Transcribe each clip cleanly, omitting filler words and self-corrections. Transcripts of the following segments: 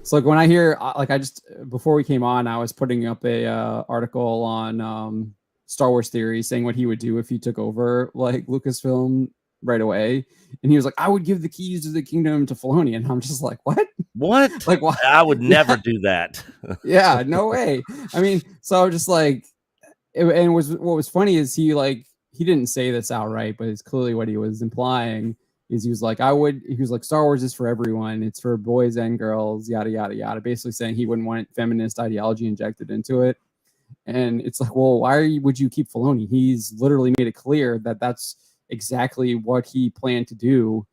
So like when I hear like I just before we came on, I was putting up a article on Star Wars theory saying what he would do if he took over like Lucasfilm right away, and he was like, I would give the keys to the kingdom to Filoni, and I'm just like, what? What? Like what? I would never Yeah, do that. yeah, no way. I mean, so just like, and it was what was funny is he didn't say this outright, but it's clearly what he was implying. Is he was like, he was like, Star Wars is for everyone. It's for boys and girls, yada, yada, yada. Basically saying he wouldn't want feminist ideology injected into it. And it's like, well, would you keep Filoni? He's literally made it clear that that's exactly what he planned to do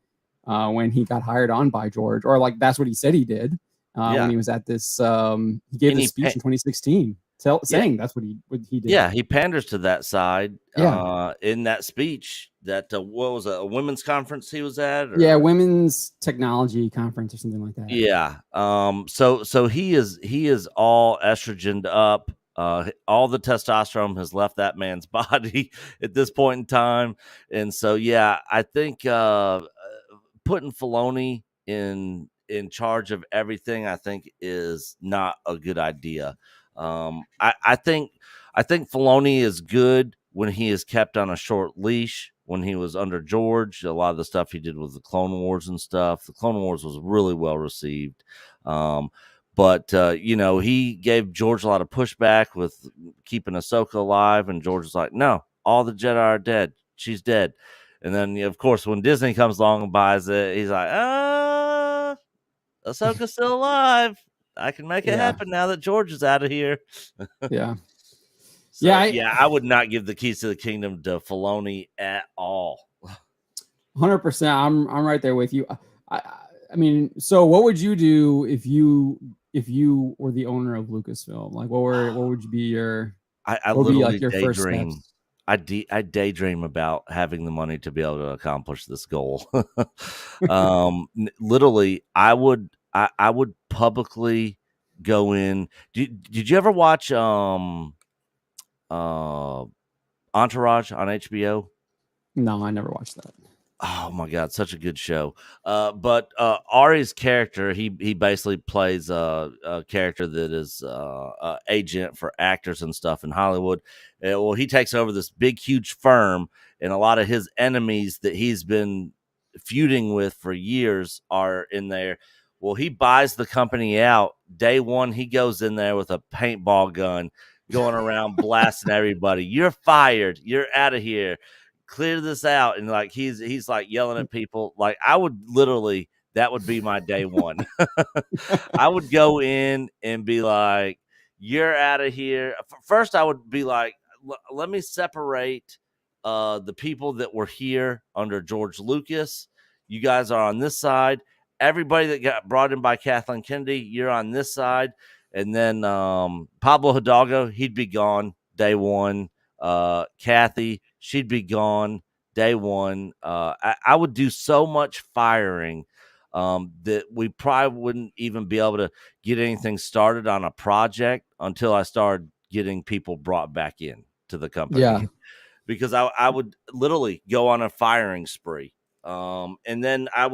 when he got hired on by George, or like that's what he said he did when he was at this. He gave this speech in 2016. Saying that's what he did. Yeah, he panders to that side. Yeah. In that speech that what was it, a women's conference he was at? Yeah, women's technology conference or something like that. Yeah. So he is all estrogen up. All the testosterone has left that man's body at this point in time, and so yeah, I think putting Filoni in charge of everything, I think, is not a good idea. I think Filoni is good when he is kept on a short leash. When he was under George, a lot of the stuff he did with the Clone Wars and stuff. The Clone Wars was really well received. But he gave George a lot of pushback with keeping Ahsoka alive, and George was like, no, all the Jedi are dead. She's dead. And then, of course, when Disney comes along and buys it, he's like, Ahsoka's still alive. I can make it happen now that George is out of here. Yeah. So, I would not give the keys to the kingdom to Filoni at all. 100%. I'm right there with you. I mean, so what would you do if you were the owner of Lucasfilm? Like, what would you be your? I what would literally be like your daydream. first steps? I daydream about having the money to be able to accomplish this goal. Literally, I would publicly go in. Did you ever watch Entourage on HBO? No, I never watched that. Oh my God, such a good show. But Ari's character, he basically plays a character that is an agent for actors and stuff in Hollywood. Well, he takes over this big, huge firm, and a lot of his enemies that he's been feuding with for years are in there. Well, he buys the company out. Day one, he goes in there with a paintball gun, going around blasting everybody. You're fired. You're out of here. Clear this out. And like he's like yelling at people. Like I would literally, that would be my day one. I would go in and be like, you're out of here. First, I would be like, let me separate the people that were here under George Lucas. You guys are on this side. Everybody that got brought in by Kathleen Kennedy, you're on this side. And then Pablo Hidalgo, he'd be gone day one. Kathy, she'd be gone day one. I would do so much firing that we probably wouldn't even be able to get anything started on a project until I started getting people brought back in to the company. Yeah. Because I would literally go on a firing spree. And then I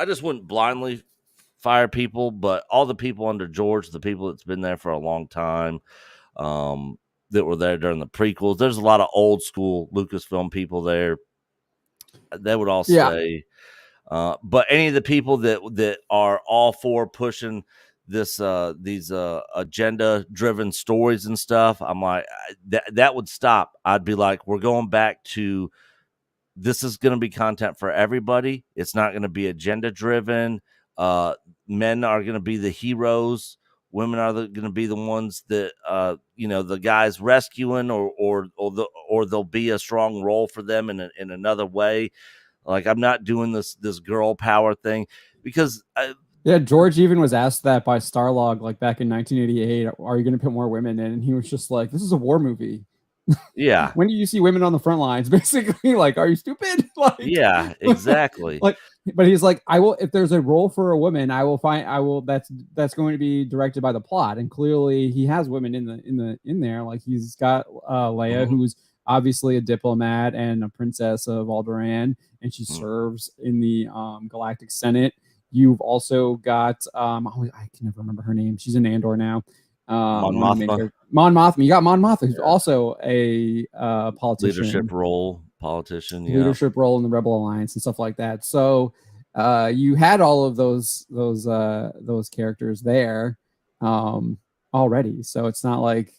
just wouldn't blindly fire people, but all the people under George, the people that's been there for a long time, that were there during the prequels. There's a lot of old school Lucasfilm people there. They would all stay. But any of the people that are all for pushing these agenda driven stories and stuff, I'm like, that would stop. I'd be like, we're going back to, this is going to be content for everybody. It's not going to be agenda driven. Men are going to be the heroes. Women are going to be the ones that, the guys rescuing, or there'll be a strong role for them in another way. Like, I'm not doing this girl power thing because George even was asked that by Starlog, like back in 1988, are you going to put more women in? And he was just like, this is a war movie. Yeah. When do you see women on the front lines? Basically, like, are you stupid? Like, yeah, exactly. Like, but he's like, I will, if there's a role for a woman, that's going to be directed by the plot. And clearly he has women in there. Like, he's got Leia, who's obviously a diplomat and a princess of Alderaan, and she serves in the Galactic Senate. You've also got I can never remember her name. She's in Andor now. Mon One of the main Mothma, characters. Mon Mothma. You got Mon Mothma, who's yeah. also a politician, Leadership role, politician, yeah. leadership role in the Rebel Alliance and stuff like that. So you had all of those characters there already. So it's not like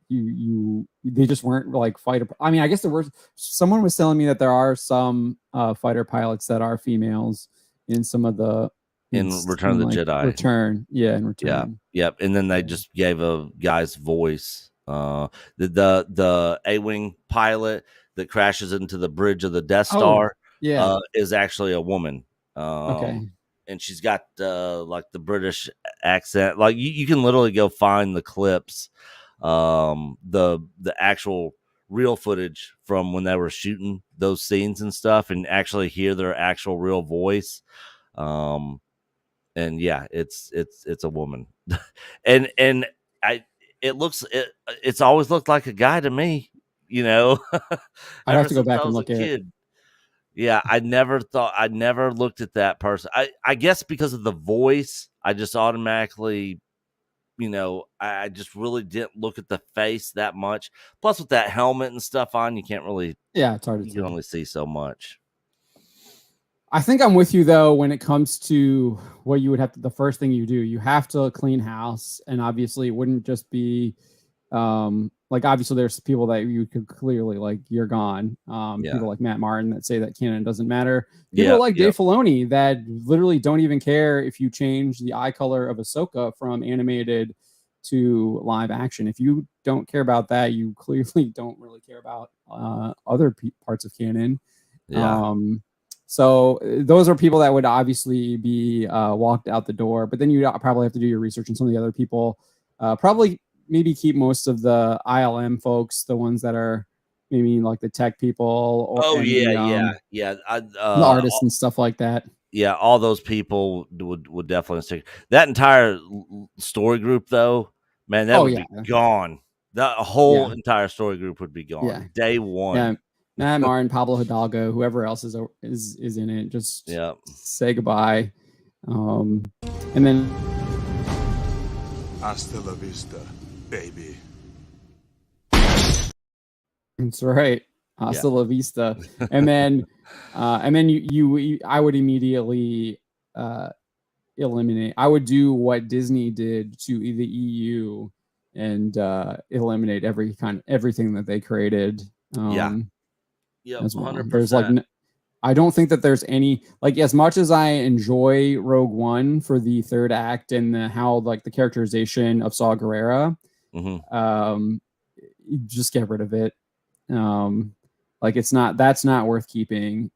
they just weren't like fighter. I mean, I guess there were. Someone was telling me that there are some fighter pilots that are females in some of the In Return of the Jedi. Return, yeah, in Return. Yeah, yep. And then they just gave a guy's voice. The A-wing pilot that crashes into the bridge of the Death Star, is actually a woman. Okay. And she's got like the British accent. Like you can literally go find the clips, the actual real footage from when they were shooting those scenes and stuff, and actually hear their actual real voice. And yeah, it's a woman, and it's always looked like a guy to me, you know. I'd have to go back and look at it. Yeah, I never looked at that person. I guess because of the voice, I just automatically, I just really didn't look at the face that much. Plus, with that helmet and stuff on, you can't really. Yeah, it's hard to. You can only see so much. I think I'm with you though when it comes to what you would have to. The first thing you do, you have to clean house, and obviously it wouldn't just be like obviously there's people that you could clearly like you're gone. People like Matt Martin that say that canon doesn't matter. People like Dave Filoni that literally don't even care if you change the eye color of Ahsoka from animated to live action. If you don't care about that, you clearly don't really care about other parts of canon. So those are people that would obviously be walked out the door, but then you probably have to do your research on some of the other people. Probably maybe keep most of the ILM folks, the ones that are maybe like the tech people. The artists and stuff like that. Yeah, all those people would definitely stick. That entire story group, though, man, that would be gone. The whole entire story group would be gone. Day one. Yeah. Matt Martin, Pablo Hidalgo, whoever else is in it, just say goodbye. And then hasta la vista, baby. That's right. Hasta la vista. And then I would immediately eliminate. I would do what Disney did to the EU and eliminate everything that they created. Yeah, as well. 100%. There's like, I don't think that there's any like as much as I enjoy Rogue One for the third act and how like the characterization of Saw Gerrera, just get rid of it. Like that's not worth keeping.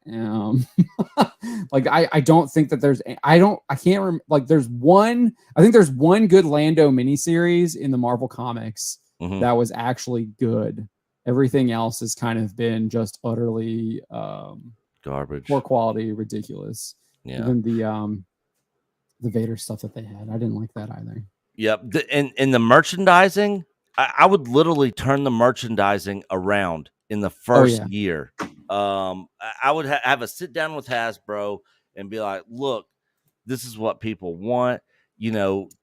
Like I don't think that there's I can't remember like there's one good Lando miniseries in the Marvel comics that was actually good. Everything else has kind of been just utterly garbage, poor quality, ridiculous. Yeah, even the Vader stuff that they had, I didn't like that either. Yep, and the merchandising, I would literally turn the merchandising around in the first year. I would have a sit down with Hasbro and be like, "Look, this is what people want.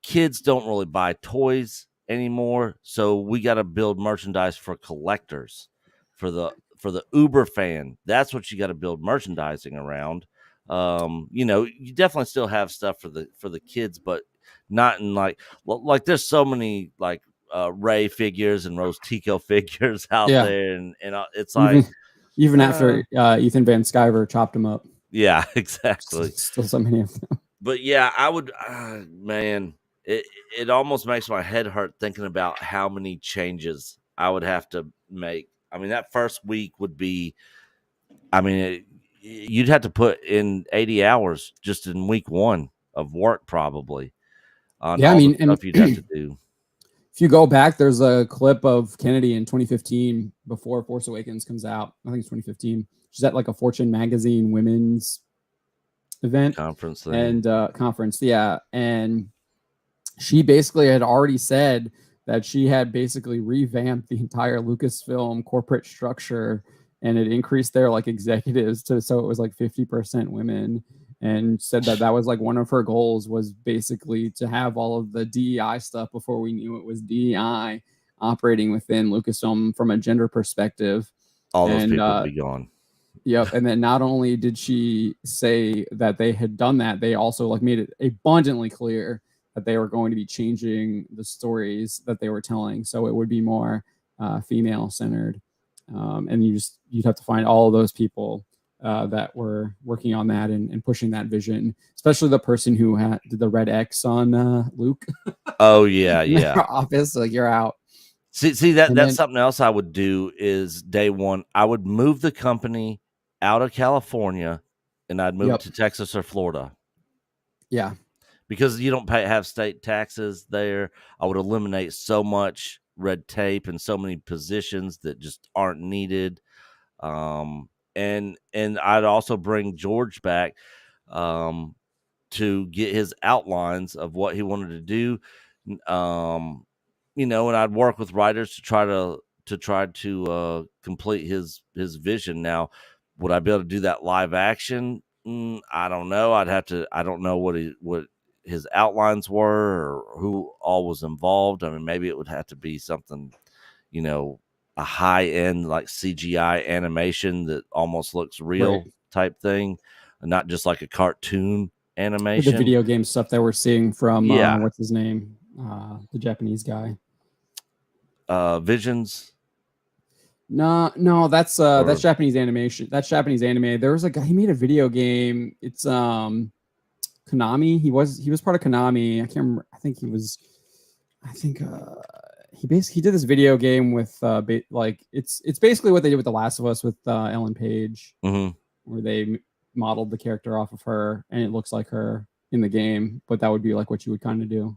Kids don't really buy toys anymore, so we got to build merchandise for collectors, for the Uber fan. That's what you got to build merchandising around. You definitely still have stuff for the kids, but not in like there's so many like Ray figures and Rose Tico figures out there, and it's like even after Ethan Van Sciver chopped them up. Yeah, exactly. Still so many of them. But yeah, I would, man. It almost makes my head hurt thinking about how many changes I would have to make. I mean, that first week would be, you'd have to put in 80 hours just in week one of work probably. The stuff you'd have to do. If you go back, there's a clip of Kennedy in 2015 before Force Awakens comes out. I think it's 2015. She's at like a Fortune magazine women's event conference thing. And conference. Yeah. And she basically had already said that she had basically revamped the entire Lucasfilm corporate structure and it increased their like executives so it was like 50% women. and said that was like one of her goals was basically to have all of the DEI stuff before we knew it was DEI operating within Lucasfilm from a gender perspective. All those people would be gone. Yep. And then not only did she say that they had done that, they also like made it abundantly clear that they were going to be changing the stories that they were telling, so it would be more female centered. And you'd have to find all of those people that were working on that and pushing that vision, especially the person who did the red X on Luke. Oh yeah, yeah. Office, like you're out. See that's something else I would do is day one. I would move the company out of California and I'd move to Texas or Florida. Yeah. Because you don't have state taxes there. I would eliminate so much red tape and so many positions that just aren't needed. And I'd also bring George back to get his outlines of what he wanted to do. And I'd work with writers to try to complete his vision. Now, would I be able to do that live action? I don't know. I don't know what his outlines were or who all was involved. I mean, maybe it would have to be something, a high end like CGI animation that almost looks real type thing, and not just like a cartoon animation. The video game stuff that we're seeing from what's his name, the Japanese guy. Visions. No, that's Japanese animation. That's Japanese anime. There was a guy, he made a video game. It's Konami. He was part of Konami. I can't remember. I think he did this video game with it's basically what they did with The Last of Us with Ellen Page, where they modeled the character off of her and it looks like her in the game, but that would be like what you would kind of do.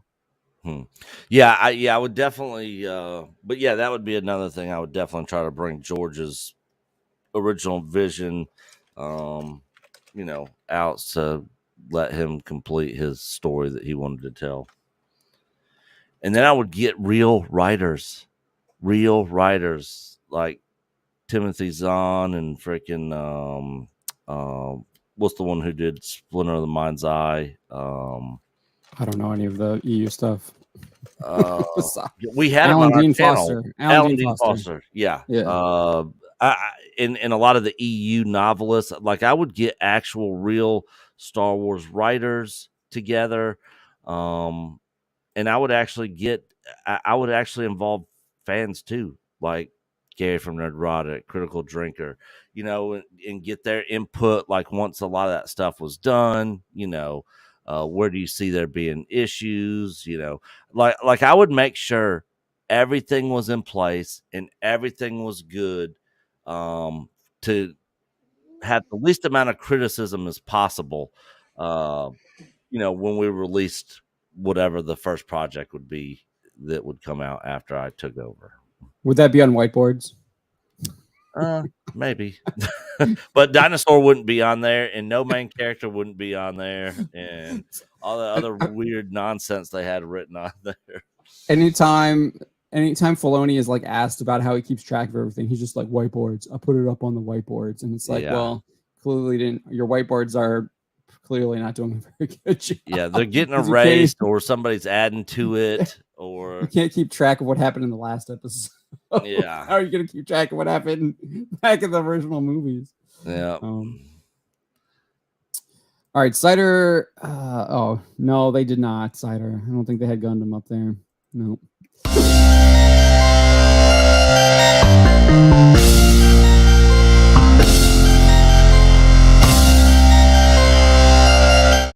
Yeah, I would definitely, but yeah, that would be another thing. I would definitely try to bring George's original vision, out to let him complete his story that he wanted to tell. And then I would get real writers like Timothy Zahn and freaking, what's the one who did Splinter of the Mind's Eye? I don't know any of the EU stuff. We had Alan him on Dean our channel. Foster. Alan Dean Foster. Yeah. In a lot of the EU novelists, like I would get actual real Star Wars writers together, and I would actually involve fans too, like Gary from Nerdrotic, Critical Drinker, and get their input. Like once a lot of that stuff was done, where do you see there being issues? Like I would make sure everything was in place and everything was good, to have the least amount of criticism as possible. When we released whatever the first project would be that would come out after I took over. Would that be on whiteboards? Maybe. But Dinosaur wouldn't be on there, and no main character wouldn't be on there, and all the other weird nonsense they had written on there. Anytime Filoni is like asked about how he keeps track of everything, he's just like, whiteboards. I put it up on the whiteboards. And it's like, well, clearly your whiteboards are clearly not doing a very good job. Yeah, they're getting erased or somebody's adding to it, or you can't keep track of what happened in the last episode. Yeah. How are you going to keep track of what happened back in the original movies? Yeah. All right, Cider. Oh, no, they did not. Cider. I don't think they had Gundam up there. No.